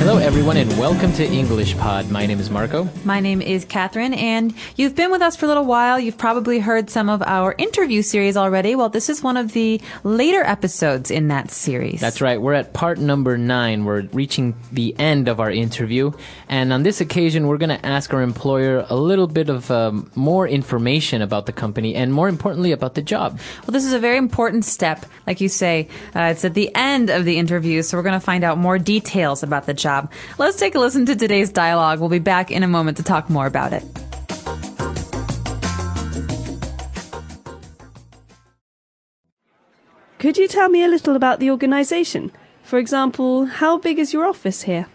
Hello, everyone, and welcome to English Pod. My name is Marco. My name is Catherine, and you've been with us for a little while. You've probably heard some of our interview series already. Well, this is one of the later episodes in that series. That's right. We're at part number 9. We're reaching the end of our interview. And on this occasion, we're going to ask our employer a little bit of more information about the company and, more importantly, about the job. Well, this is a very important step. Like you say, it's at the end of the interview, so we're going to find out more details about the job. Let's take a listen to today's dialogue. We'll be back in a moment to talk more about it. Could you tell me a little about the organization? For example, how big is your office here?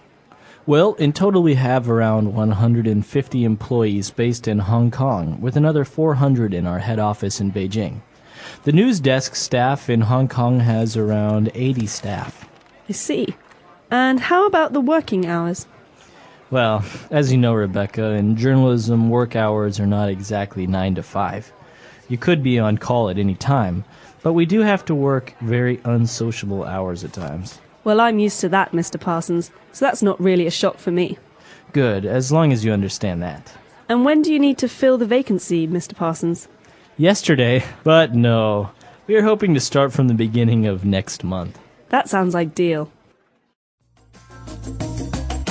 Well, in total we have around 150 employees based in Hong Kong, with another 400 in our head office in Beijing. The news desk staff in Hong Kong has around 80 staff. I see. And how about the working hours? Well, as you know, Rebecca, in journalism, work hours are not exactly 9 to 5. You could be on call at any time, but we do have to work very unsociable hours at times. Well, I'm used to that, Mr. Parsons, so that's not really a shock for me. Good, as long as you understand that. And when do you need to fill the vacancy, Mr. Parsons? Yesterday, but no. We are hoping to start from the beginning of next month. That sounds ideal.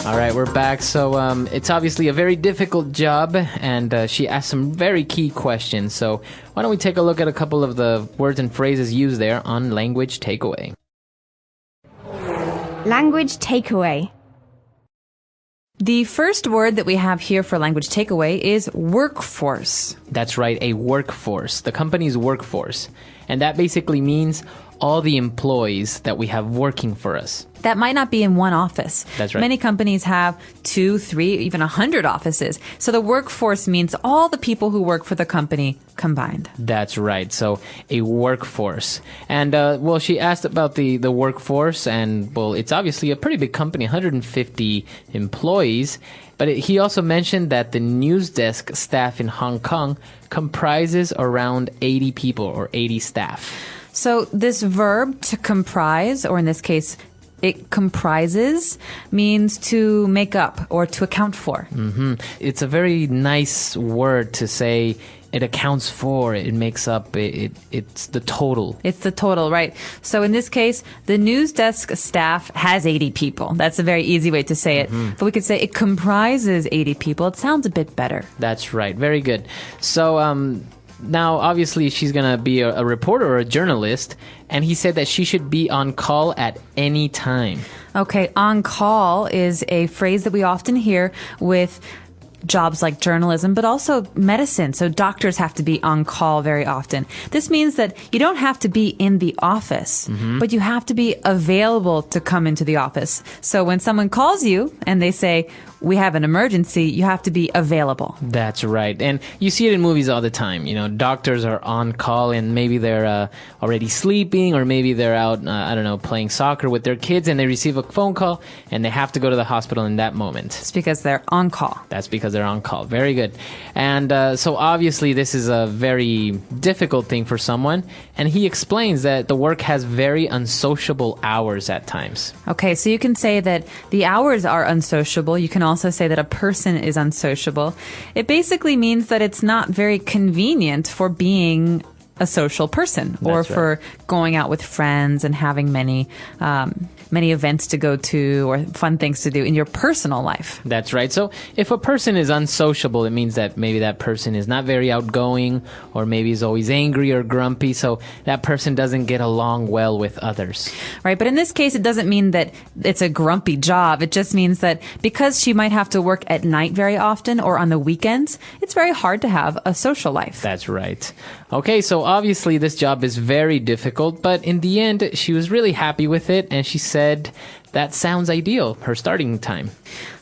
All right, we're back. So it's obviously a very difficult job, and she asked some very key questions. So why don't we take a look at a couple of the words and phrases used there on Language Takeaway. Language takeaway. The first word that we have here for language takeaway is workforce. That's right, a workforce, the company's workforce. And that basically means all the employees that we have working for us. That might not be in one office. That's right. Many companies have 2, 3, even 100 offices. So the workforce means all the people who work for the company combined. That's right. So a workforce. And, well, she asked about the workforce, and, well, it's obviously a pretty big company, 150 employees. But he also mentioned that the news desk staff in Hong Kong comprises around 80 people or 80 staff. So this verb to comprise, or in this case, it comprises, means to make up or to account for. Mm-hmm. It's a very nice word to say it accounts for, it makes up, it's the total. It's the total, right. So in this case, the news desk staff has 80 people. That's a very easy way to say it. Mm-hmm. But we could say it comprises 80 people. It sounds a bit better. That's right. Very good. So, now, obviously, she's going to be a reporter or a journalist, and he said that she should be on call at any time. Okay, on call is a phrase that we often hear with jobs like journalism, but also medicine. So doctors have to be on call very often. This means that you don't have to be in the office, but you have to be available to come into the office. So when someone calls you and they say, we have an emergency, you have to be available. That's right. And you see it in movies all the time. You know, doctors are on call and maybe they're already sleeping, or maybe they're out, I don't know, playing soccer with their kids, and they receive a phone call and they have to go to the hospital in that moment. It's because they're on call. That's because they're on call. Very good. And so obviously this is a very difficult thing for someone. And he explains that the work has very unsociable hours at times. Okay, so you can say that the hours are unsociable. You can also say that a person is unsociable. It basically means that it's not very convenient for being a social person, or for going out with friends and having many events to go to or fun things to do in your personal life. That's right. So if a person is unsociable, it means that maybe that person is not very outgoing, or maybe is always angry or grumpy, so that person doesn't get along well with others. Right, but in this case, it doesn't mean that it's a grumpy job. It just means that because she might have to work at night very often or on the weekends, it's very hard to have a social life. That's right. Okay, so obviously this job is very difficult, but in the end, she was really happy with it, and she said that sounds ideal, her starting time.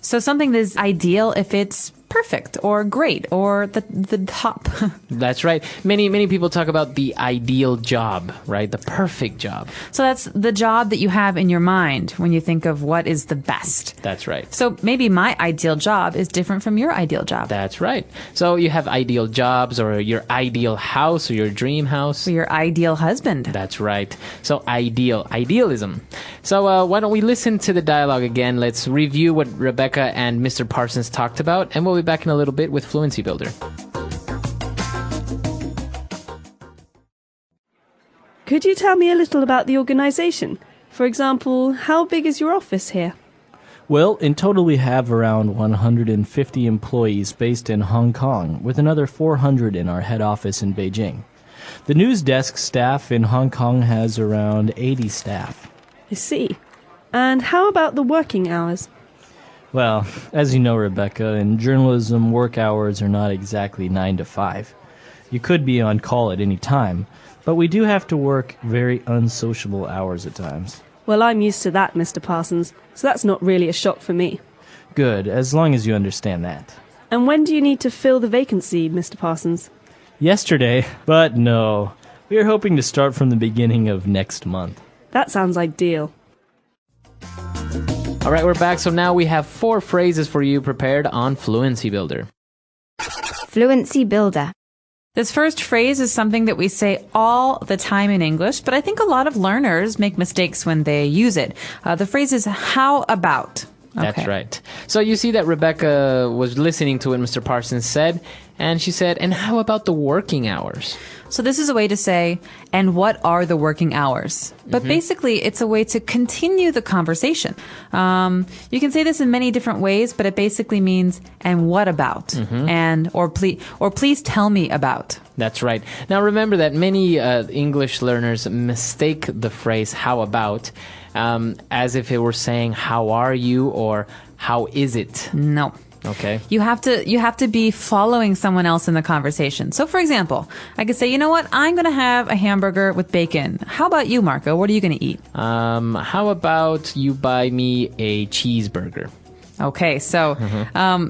So something that is ideal if it's perfect or great or the top. That's right. Many people talk about the ideal job, right? The perfect job. So that's the job that you have in your mind when you think of what is the best. That's right. So maybe my ideal job is different from your ideal job. That's right. So you have ideal jobs or your ideal house or your dream house. Or your ideal husband. That's right. So idealism. So why don't we listen to the dialogue again? Let's review what Rebecca and Mr. Parsons talked about, and we'll be back in a little bit with Fluency Builder. Could you tell me a little about the organization? For example, how big is your office here? Well, in total we have around 150 employees based in Hong Kong, with another 400 in our head office in Beijing. The news desk staff in Hong Kong has around 80 staff. I see. And how about the working hours? Well, as you know, Rebecca, in journalism, work hours are not exactly 9 to 5. You could be on call at any time, but we do have to work very unsociable hours at times. Well, I'm used to that, Mr. Parsons, so that's not really a shock for me. Good, as long as you understand that. And when do you need to fill the vacancy, Mr. Parsons? Yesterday, but no. We are hoping to start from the beginning of next month. That sounds ideal. All right, we're back. So now we have 4 phrases for you prepared on Fluency Builder. Fluency Builder. This first phrase is something that we say all the time in English, but I think a lot of learners make mistakes when they use it. The phrase is how about. That's Okay. right. So you see that Rebecca was listening to what Mr. Parsons said, and she said, and how about the working hours? So this is a way to say, and what are the working hours? But basically, it's a way to continue the conversation. You can say this in many different ways, but it basically means, and what about? And, or please tell me about. That's right. Now remember that many English learners mistake the phrase how about as if it were saying how are you or how is it? No. Okay. You have to be following someone else in the conversation. So for example, I could say, you know what? I'm going to have a hamburger with bacon. How about you, Marco? What are you going to eat? How about you buy me a cheeseburger? Okay, so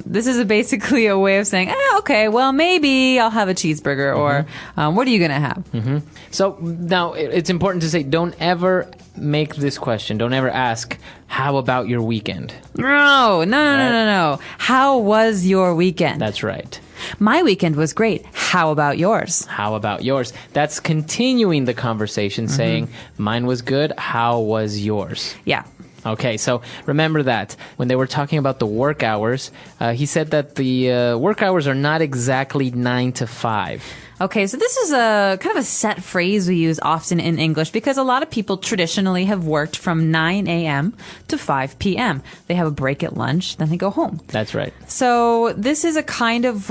this is basically a way of saying, okay, well, maybe I'll have a cheeseburger, or what are you going to have? So now it's important to say, don't ever make this question. Don't ever ask, how about your weekend? No. How was your weekend? That's right. My weekend was great. How about yours? How about yours? That's continuing the conversation, saying, mine was good. How was yours? Yeah. Okay, so remember that when they were talking about the work hours, he said that the work hours are not exactly 9 to 5. Okay, so this is a kind of a set phrase we use often in English because a lot of people traditionally have worked from 9 a.m. to 5 p.m. They have a break at lunch, then they go home. That's right. So this is a kind of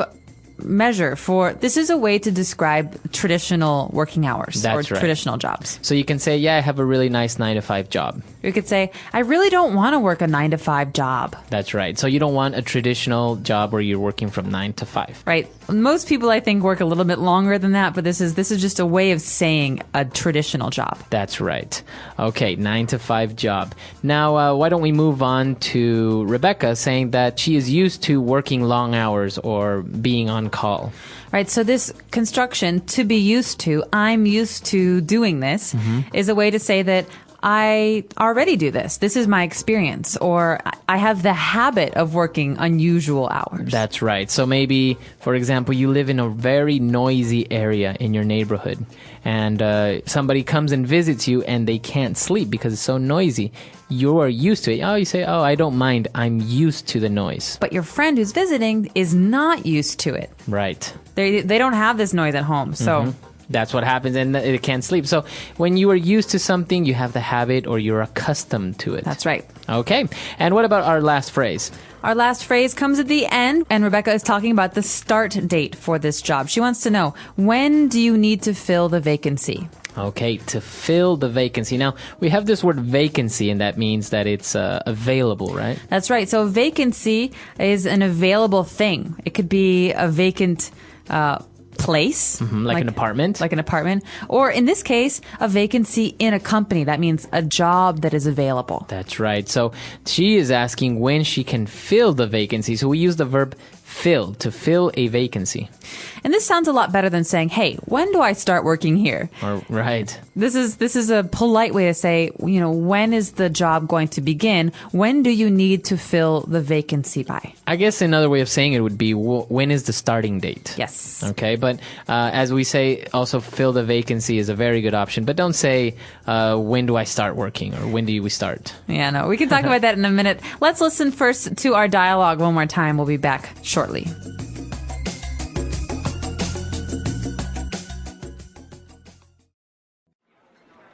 this is a way to describe traditional working hours or traditional jobs. So you can say, yeah, I have a really nice 9 to 5 job. You could say, I really don't want to work a 9 to 5 job. That's right. So you don't want a traditional job where you're working from 9 to 5. Right. Most people, I think, work a little bit longer than that, but this is just a way of saying a traditional job. That's right. Okay, 9 to 5 job. Now, why don't we move on to Rebecca saying that she is used to working long hours or being on call. Right, so this construction, to be used to, I'm used to doing this, is a way to say that I already do this. This is my experience. Or I have the habit of working unusual hours. That's right. So maybe, for example, you live in a very noisy area in your neighborhood, and somebody comes and visits you and they can't sleep because it's so noisy. You are used to it. Oh, you say, oh, I don't mind. I'm used to the noise. But your friend who's visiting is not used to it. Right. They don't have this noise at home. So that's what happens, and it can't sleep. So when you are used to something, you have the habit or you're accustomed to it. That's right. Okay. And what about our last phrase? Our last phrase comes at the end, and Rebecca is talking about the start date for this job. She wants to know, when do you need to fill the vacancy? Okay, to fill the vacancy. Now, we have this word vacancy, and that means that it's available, right? That's right. So a vacancy is an available thing. It could be a vacant place. Like an apartment. Like an apartment. Or in this case, a vacancy in a company. That means a job that is available. That's right. So she is asking when she can fill the vacancy. So we use the verb to fill a vacancy. And this sounds a lot better than saying, hey, when do I start working here? Right. This is a polite way to say, when is the job going to begin? When do you need to fill the vacancy by? I guess another way of saying it would be, when is the starting date? Yes. Okay, but as we say, also fill the vacancy is a very good option. But don't say, when do I start working or when do we start? Yeah, no, we can talk about that in a minute. Let's listen first to our dialogue one more time. We'll be back shortly.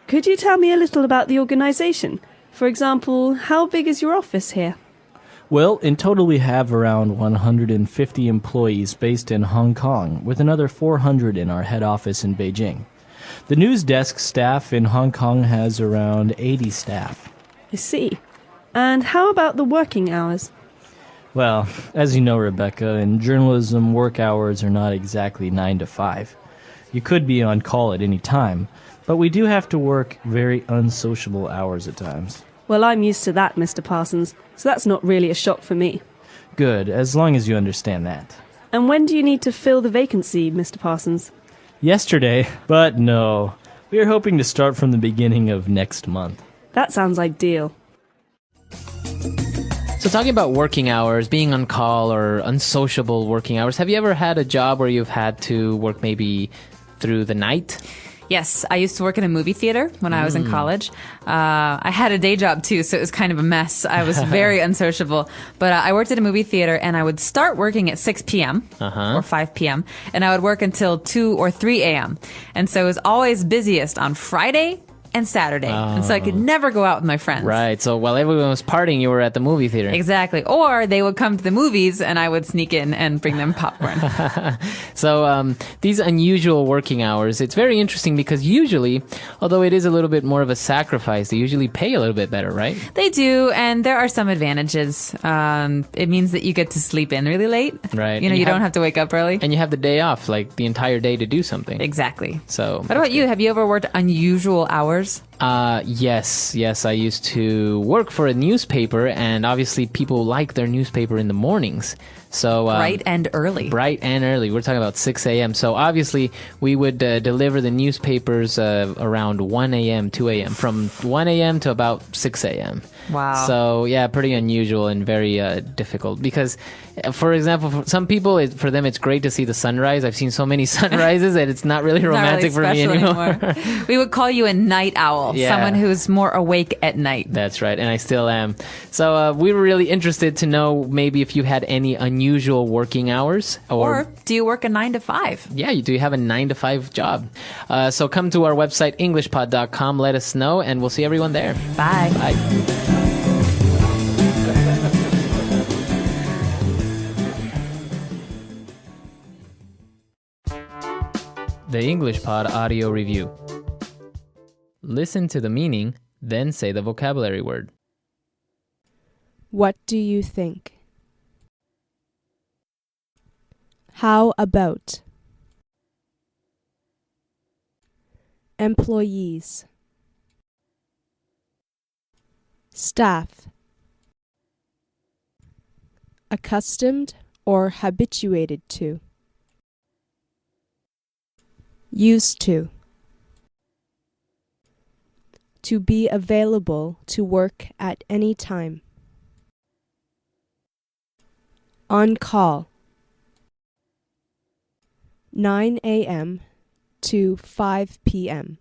Could you tell me a little about the organization? For example, how big is your office here? Well, in total we have around 150 employees based in Hong Kong, with another 400 in our head office in Beijing. The news desk staff in Hong Kong has around 80 staff. I see. And how about the working hours? Well, as you know, Rebecca, in journalism, work hours are not exactly 9 to 5. You could be on call at any time, but we do have to work very unsociable hours at times. Well, I'm used to that, Mr. Parsons, so that's not really a shock for me. Good, as long as you understand that. And when do you need to fill the vacancy, Mr. Parsons? Yesterday, but no. We are hoping to start from the beginning of next month. That sounds ideal. So talking about working hours, being on call or unsociable working hours, have you ever had a job where you've had to work maybe through the night? Yes, I used to work in a movie theater when I was in college. I had a day job too, so it was kind of a mess. I was very unsociable. But I worked at a movie theater, and I would start working at 6 p.m. Or 5 p.m., and I would work until 2 or 3 a.m. And so it was always busiest on Friday and Saturday. And so I could never go out with my friends. Right. So while everyone was partying, you were at the movie theater. Exactly. Or they would come to the movies and I would sneak in and bring them popcorn. So these unusual working hours, it's very interesting because usually, although it is a little bit more of a sacrifice, they usually pay a little bit better, right? They do, and there are some advantages. It means that you get to sleep in really late. Right. You don't have to wake up early. And you have the day off, like the entire day to do something. Exactly. So what about you? Have you ever worked unusual hours? Yes. I used to work for a newspaper, and obviously people like their newspaper in the mornings. So bright and early. We're talking about 6 a.m. So obviously we would deliver the newspapers around 1 a.m., 2 a.m., from 1 a.m. to about 6 a.m. Wow. So yeah, pretty unusual and very difficult because, for example, for some people, for them it's great to see the sunrise. I've seen so many sunrises that it's not really romantic for me anymore. We would call you a night owl, someone who's more awake at night. That's right, and I still am. So we were really interested to know maybe if you had any unusual working hours. Or do you work a 9 to 5? Yeah, do you have a 9 to 5 job? So come to our website, englishpod.com, let us know, and we'll see everyone there. Bye. Bye. The English Pod Audio Review. Listen to the meaning, then say the vocabulary word. What do you think? How about? Employees. Staff. Accustomed or habituated to. Used to. To be available to work at any time. On call. 9 a.m. to 5 p.m.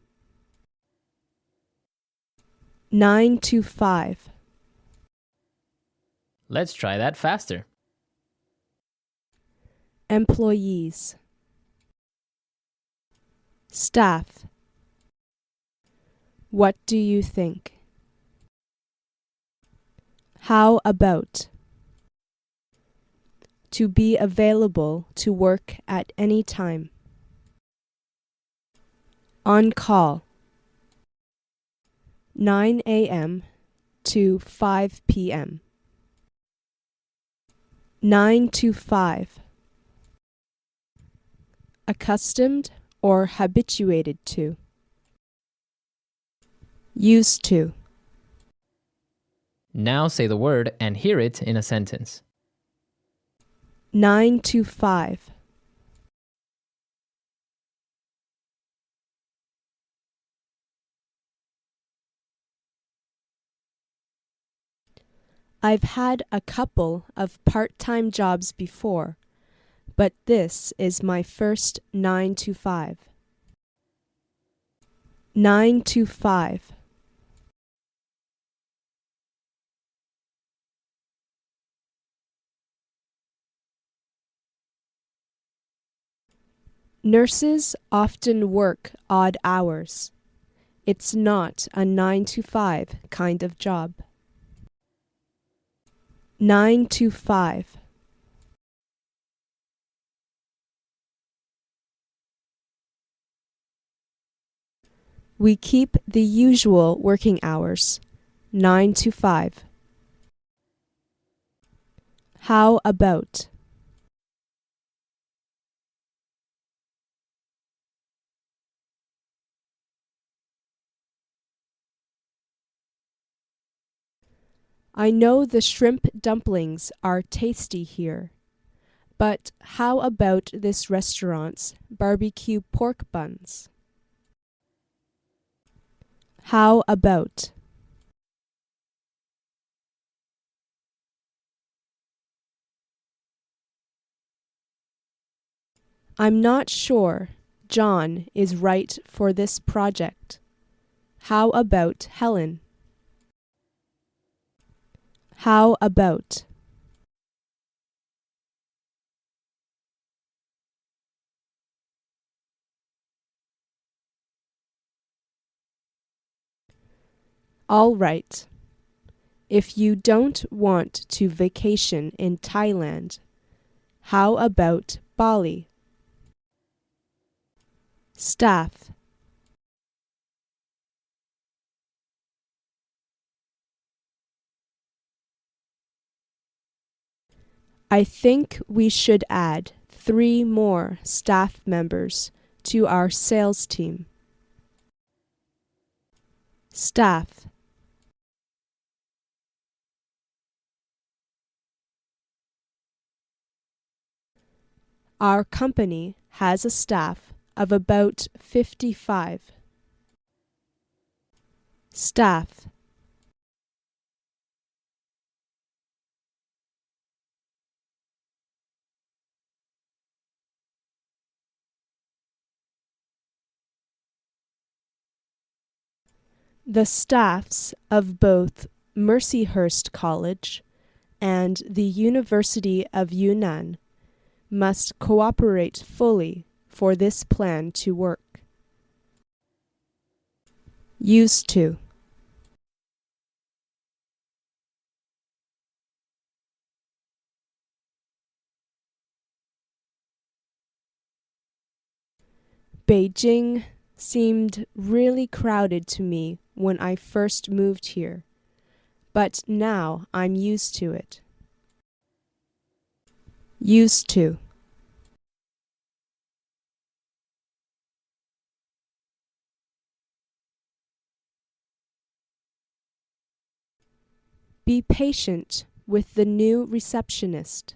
9 to 5. Let's try that faster. Employees. Staff. What do you think? How about? To be available to work at any time. On call. 9 a.m. to 5 p.m. 9 to 5. Accustomed or habituated to. Used to. Now say the word and hear it in a sentence. 9 to 5. I've had a couple of part-time jobs before, but this is my first 9 to 5. 9 to 5. Nurses often work odd hours. It's not a 9 to 5 kind of job. 9 to 5. We keep the usual working hours, 9 to 5. How about? I know the shrimp dumplings are tasty here, but how about this restaurant's barbecue pork buns? How about? I'm not sure John is right for this project. How about Helen? How about? All right. If you don't want to vacation in Thailand, how about Bali? Staff. I think we should add 3 more staff members to our sales team. Staff. Our company has a staff of about 55. Staff. The staffs of both Mercyhurst College and the University of Yunnan must cooperate fully for this plan to work. Used to. Beijing seemed really crowded to me when I first moved here, but now I'm used to it. Used to. Be patient with the new receptionist.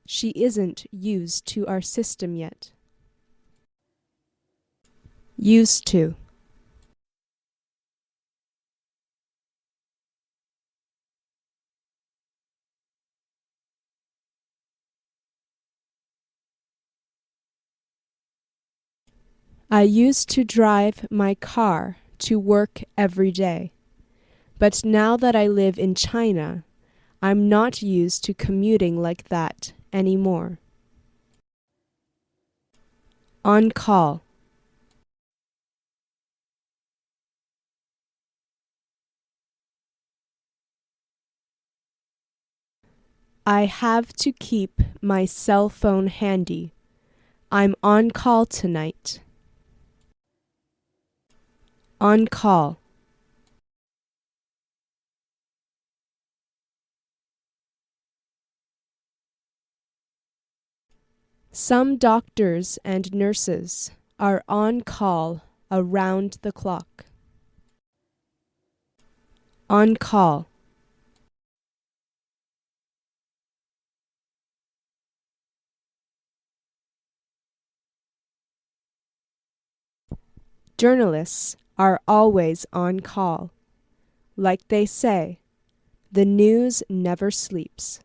She isn't used to our system yet. Used to. I used to drive my car to work every day, but now that I live in China, I'm not used to commuting like that anymore. On call. I have to keep my cell phone handy. I'm on call tonight. On call. Some doctors and nurses are on call around the clock. On call. Journalists are always on call. Like they say, the news never sleeps.